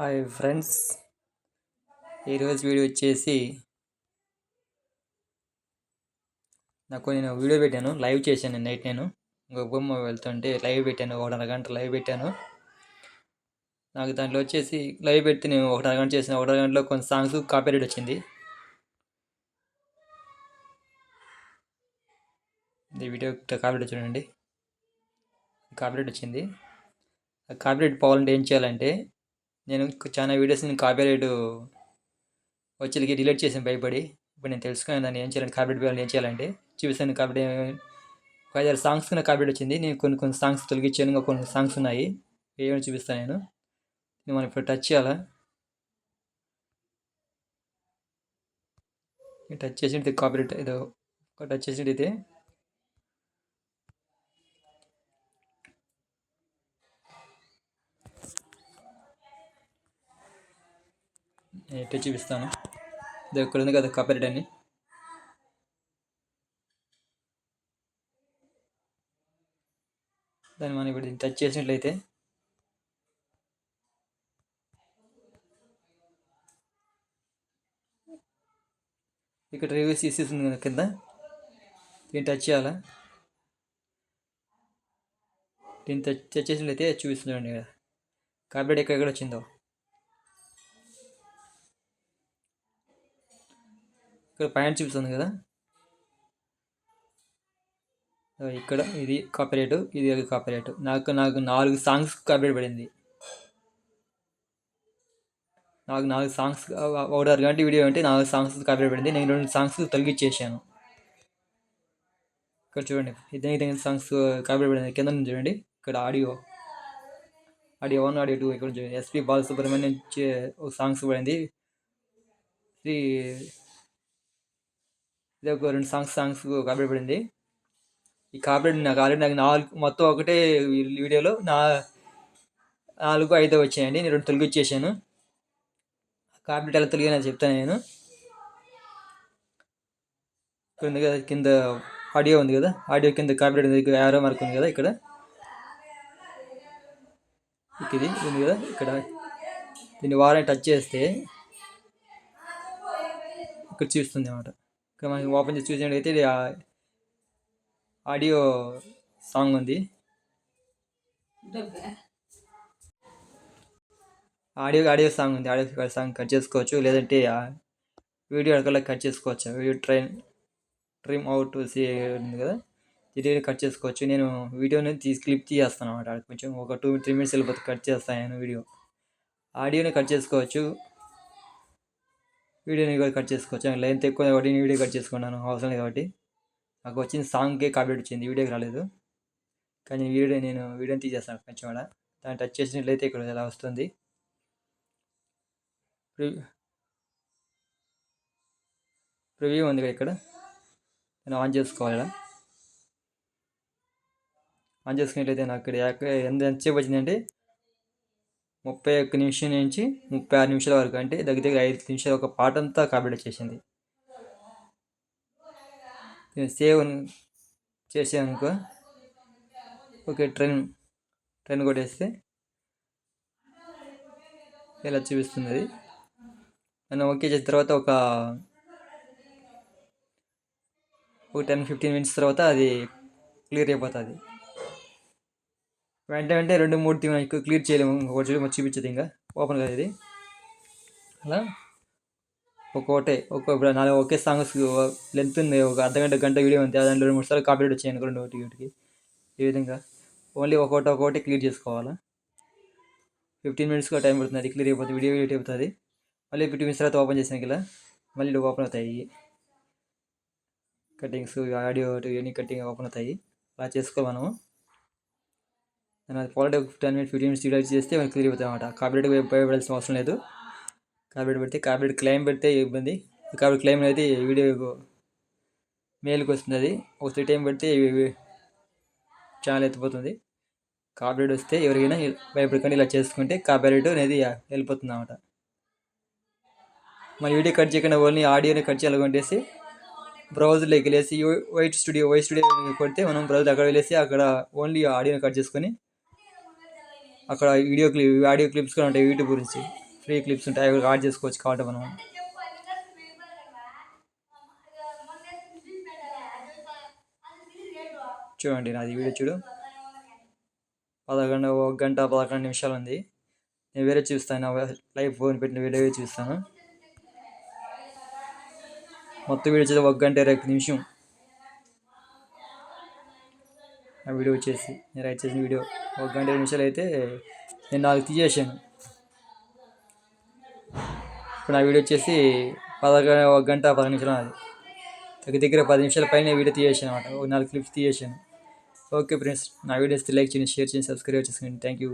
Hi friends, ఈరోజు video వచ్చేసి నేను వీడియో పెట్టాను, లైవ్ చేశాను నైట్. నేను బొమ్మ వెళ్తుంటే లైవ్ పెట్టాను, 1.5 గంట లైవ్ పెట్టాను. నాకు దాంట్లో వచ్చేసి లైవ్ పెడితే నేను 1.5 గంట చేసిన, 1.5 గంటలో కొన్ని సాంగ్స్ కాపీరైట్ వచ్చింది. ఈ వీడియో కాపీరైట్ చూడండి, కాపీరైట్ వచ్చింది. కాపీరైట్ పోవాలంటే ఏం చేయాలంటే, నేను చాలా వీడియోస్ని కాపీరైట్ వచ్చేకి డిలీట్ చేసాను భయపడి. ఇప్పుడు నేను తెలుసుకున్నాను దాన్ని ఏం చేయాలంటే, కాపీరైట్ పోవాలంటే ఏం చేయాలంటే చూపిస్తాను. కాబట్టి 5-6 సాంగ్స్ నాకు కాపీరైట్ వచ్చింది. నేను కొన్ని సాంగ్స్ తొలగించాను, ఇంకా కొన్ని సాంగ్స్ ఉన్నాయి, ఏమైనా చూపిస్తాను. మనం ఇప్పుడు టచ్ చేయాలా, టచ్ చేసి కాపీరైట్ ఏదో టచ్ చేసినట్టయితే ఎట్లా చూపిస్తాను. ఇది ఇక్కడ ఉంది కదా కాపీరైట్ అని, దాన్ని మనం ఇప్పుడు టచ్ చేసినట్లయితే ఇక్కడ రివ్యూస్ ఇస్తుంది కదా కింద, దీన్ని టచ్ చేయాలా. దీన్ని టచ్ చేసినట్లయితే చూపిస్తుంది కదా కాపీరైట్ ఎక్కడ వచ్చిందో. ఇక్కడ పైన చూపిస్తుంది కదా, ఇక్కడ ఇది కాపీరైట్, ఇది కాపీరైట్. నాకు 4 సాంగ్స్ కాపీరైట్ పడింది. నాకు 4 సాంగ్స్, 1.5 గంట వీడియో అంటే 4 సాంగ్స్ కాపీరైట్ పడింది. నేను 2 సాంగ్స్ తొలగించేసాను. ఇక్కడ చూడండి, ఇదే సాంగ్స్ కాపీరైట్ పడింది. కింద నుంచి చూడండి, ఇక్కడ ఆడియో 1, ఆడియో 2. ఇక్కడ చూడండి, ఎస్పి బాలసుబ్రహ్మణ్యం ఒక సాంగ్స్ పడింది. ఇది ఒక 2 సాంగ్స్ కాపీరైట్ పడింది. ఈ కాపీరైట్ నాకు ఆల్రెడీ 4 మొత్తం ఒకటే వీడియోలో 4-5 వచ్చాయండి. నేను 2 తొలగించేసాను. కాపీరైట్ ఎలా తొలగినా చెప్తాను నేను. ఇక్కడ ఉంది కదా, కింద ఆడియో ఉంది కదా, ఆడియో కింద కాపీరైట్ ఉంది, యారో మార్క్ ఉంది కదా, ఇక్కడ ఇది ఉంది కదా. ఇక్కడ దీన్ని వారాన్ని టచ్ చేస్తే ఇక్కడ చూస్తుంది అన్నమాట. ఇక్కడ మనకి ఓపెన్ చేసి చూసినట్టయితే ఇది ఆడియో సాంగ్ ఉంది. ఆడియో సాంగ్ ఉంది. ఆడియో సాంగ్ కట్ చేసుకోవచ్చు, లేదంటే వీడియో అడగలా కట్ చేసుకోవచ్చు. వీడియో ట్రిమ్ అవుట్ ఉంది కదా, ఇది కట్ చేసుకోవచ్చు. నేను వీడియోని క్లిప్ తీసేస్తాను అన్నమాట. కొంచెం ఒక 2-3 మినిట్స్ వెళ్ళిపోతే కట్ చేస్తాను నేను వీడియో. ఆడియోని కట్ చేసుకోవచ్చు, వీడియోని కూడా కట్ చేసుకోవచ్చు. లెంత్ ఎక్కువ కాబట్టి నేను వీడియో కట్ చేసుకున్నాను, అవసరం లేదు కాబట్టి. నాకు వచ్చిన సాంగ్కే కాపీరైట్ వచ్చింది, వీడియోకి రాలేదు. కానీ నేను వీడియోని తీసేస్తాను కొంచెం కూడా. దాన్ని టచ్ చేసినట్లయితే ఇక్కడ ఇలా వస్తుంది. ప్రివ్యూ ఉంది కదా, ఇక్కడ నేను ఆన్ చేసుకోవాలి. ఆన్ చేసుకున్నట్లయితే నాకు ఇక్కడ ఎంతసేపు వచ్చిందంటే 31 నిమిషం నుంచి 36 నిమిషాల వరకు, అంటే దగ్గర 5 నిమిషాలు ఒక పాట అంతా కాపీరైట్ వచ్చేసింది. నేను సేవ్ చేసాను అనుకో, ఓకే, ట్రైన్ కొట్టేస్తే ఇలా చూపిస్తుంది. అది నేను ఓకే చేసిన తర్వాత ఒక 10-15 మినిట్స్ తర్వాత అది క్లియర్ అయిపోతుంది. వెంటనే 2-3 ఎక్కువ క్లియర్ చేయలేము, ఒకటి చూపించదు ఇంకా ఓపెన్ కాదు ఇది. అలా ఒకే సాంగ్స్ లెంత్ ఉంది, ఒక అర్ధగంట గంట వీడియో ఉంది, దాంట్లో 2-3 సార్లు కాపీరైట్ వచ్చాయి అనుకోండి ఒకటికి. ఈ విధంగా ఓన్లీ ఒక్కొక్కటి క్లియర్ చేసుకోవాలా. 15 మినిట్స్గా టైం పడుతుంది, అది క్లియర్ అయిపోతుంది, వీడియో అయిపోతుంది. మళ్ళీ 15 మినిట్స్ తర్వాత ఓపెన్ చేసాను ఇలా, మళ్ళీ ఓపెన్ అవుతాయి కటింగ్స్, ఆడియో ఇవన్నీ కటింగ్ ఓపెన్ అవుతాయి. అలా చేసుకోవాలి మనము. అది క్వాలిటీ 10-15 మినిట్స్ వీడియో చేస్తే మనకి క్లియర్ అవుతుంది అన్నమాట. కాపీరైట్ భయపడాల్సిన అవసరం లేదు. కాపీరైట్ క్లెయిమ్ పెడితే ఇబ్బంది. కాపీరైట్ క్లెయిమ్ అయితే వీడియో మెయిల్కి వస్తుంది, అది ఒక 3 టైం పెడితే ఛానల్ ఎత్తిపోతుంది. కాపీరైట్ వస్తే ఎవరికైనా భయపడకండి, ఇలా చేసుకుంటే కాపీరైట్ అనేది వెళ్ళిపోతుంది అన్నమాట. మన వీడియో కట్ చేయకుండా ఓన్లీ ఆడియోని కట్ చేయాలనుకుంటేసి బ్రౌజర్లోకి వెళ్ళేసి వైట్ స్టూడియో కొడితే మనం బ్రౌజర్ అక్కడ వెళ్ళేసి అక్కడ ఓన్లీ ఆడియోని కట్ చేసుకొని అక్కడ ఆడియో క్లిప్స్ కూడా ఉంటాయి యూట్యూబ్ గురించి. ఫ్రీ క్లిప్స్ ఉంటాయి, అవి యాడ్ చేసుకోవచ్చు కాబట్టి మనం. చూడండి నాది వీడియో చూడు, 1 గంట 11 నిమిషాలు ఉంది. నేను వేరే చూస్తాను, లైవ్ ఫోన్ పెట్టిన వీడియో చూస్తాను. మొత్తం వీడియో వచ్చేసి 1 గంట 21 నిమిషం. ఆ వీడియో వచ్చేసి నేను రైట్ చేసిన వీడియో 1 గంట 20 నిమిషాలు అయితే నేను 4 తీసేసాను. ఇప్పుడు నా వీడియో వచ్చేసి 1 గంట 10 నిమిషాలు. అది దగ్గర 10 నిమిషాల పైన వీడియో తీసేసాను అనమాట. 4 క్లిప్స్ తీసేసాను. ఓకే ఫ్రెండ్స్, నా వీడియోస్ లైక్ చేయండి, షేర్ చేయండి, సబ్స్క్రైబ్ చేసుకోండి. Thank you.